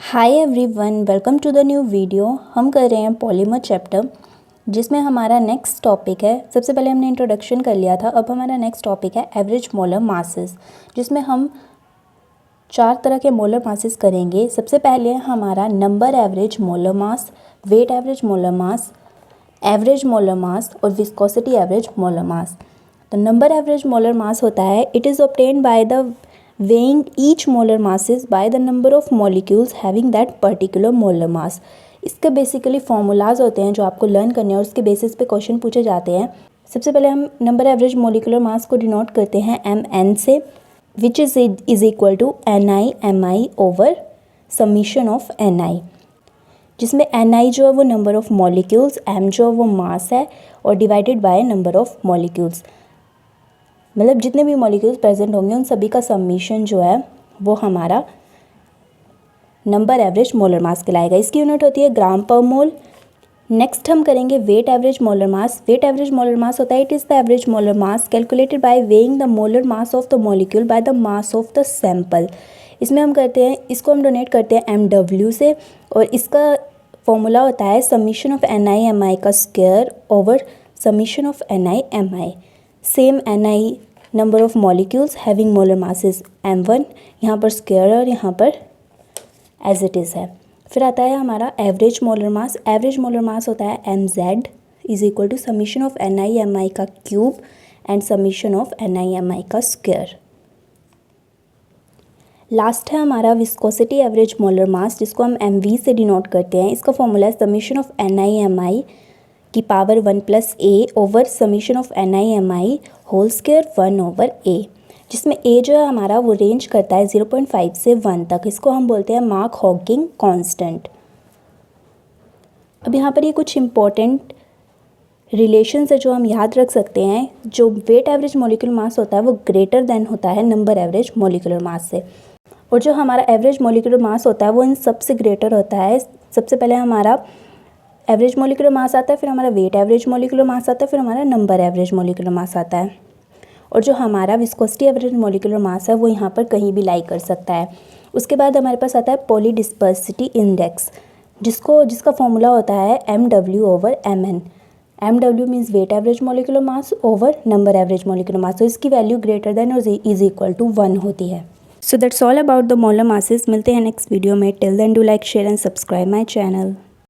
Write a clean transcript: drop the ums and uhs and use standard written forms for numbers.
Hi everyone, welcome to the new video. हम कर रहे हैं पॉलीमर चैप्टर, जिसमें हमारा नेक्स्ट टॉपिक है। सबसे पहले हमने इंट्रोडक्शन कर लिया था, अब हमारा नेक्स्ट टॉपिक है एवरेज मोलर मासेस, जिसमें हम 4 तरह के मोलर मासेस करेंगे। सबसे पहले हमारा number average molar mass, weight average molar mass, average molar mass और विस्कोसिटी एवरेज मोलर मास। तो नंबर एवरेज मोलर मास होता है, it is obtained by the weighing each molar masses by the number of molecules having that particular molar mass। इसके basically formulas होते हैं जो आपको learn करने हैं और उसके बेसिस पे क्वेश्चन पूछे जाते हैं। सबसे पहले हम नंबर एवरेज मोलिकुलर मास को डिनोट करते हैं MN से, which is equal to NI over summation of NI, जिसमें NI जो है वो नंबर ऑफ मॉलिक्यूल्स, M जो है वो मास है और divided by number of molecules, मतलब जितने भी मॉलिक्यूल्स प्रेजेंट होंगे उन सभी का समीशन जो है वो हमारा नंबर एवरेज मोलर मास कहलाएगा। इसकी यूनिट होती है ग्राम पर मोल। नेक्स्ट हम करेंगे weight average molar mass. Weight average molar mass होता है, it is the average molar mass calculated by weighing the molar mass of the molecule by the mass of the sample. इसमें हम करते हैं, इसको हम डोनेट करते हैं MW से, और इसका फॉर्मूला होता है समीशन ऑफ NI/MI का square over summation of NI/MI। Same NI number of molecules having molar masses M1, यहाँ पर स्क्वायर और यहाँ पर एज इट इज़ है। फिर आता है हमारा average molar mass. Average molar mass होता है MZ is equal to summation of NI/MI का cube and summation of NI/MI का स्क्वायर। लास्ट है हमारा विस्कोसिटी एवरेज मोलर मास, जिसको हम MV से डिनोट करते हैं। इसका फॉर्मूला है समीशन ऑफ NI/MI की power 1 + A over summation of NI/MI whole square 1 over A, जिसमें A जो है हमारा वो रेंज करता है 0.5 से 1 तक। इसको हम बोलते हैं मार्क हॉकिंग कांस्टेंट। अब यहाँ पर ये कुछ इंपॉर्टेंट रिलेशंस है जो हम याद रख सकते हैं। जो वेट एवरेज मॉलिक्यूलर मास होता है वो ग्रेटर देन होता है नंबर एवरेज मॉलिक्यूलर मास से, और जो हमारा एवरेज मॉलिक्यूलर मास होता है वो इन सबसे ग्रेटर होता है। सबसे पहले हमारा एवरेज मॉलिक्यूलर मास आता है, फिर हमारा वेट एवरेज मॉलिक्यूलर मास आता है, फिर हमारा नंबर एवरेज मॉलिक्यूलर मास आता है। और जो हमारा विस्कोसिटी एवरेज मॉलिक्यूलर मास है वो यहाँ पर कहीं भी लाई कर सकता है। उसके बाद हमारे पास आता है पॉलीडिस्पर्सिटी इंडेक्स, जिसका फॉर्मूला होता है MW over MN। MW means weight average molecular mass over number average molecular mass, तो इसकी वैल्यू ग्रेटर देन और इज इक्वल टू 1 होती है। So that's all about the molar masses. मिलते हैं नेक्स्ट वीडियो में। Till then do like, share and subscribe my channel.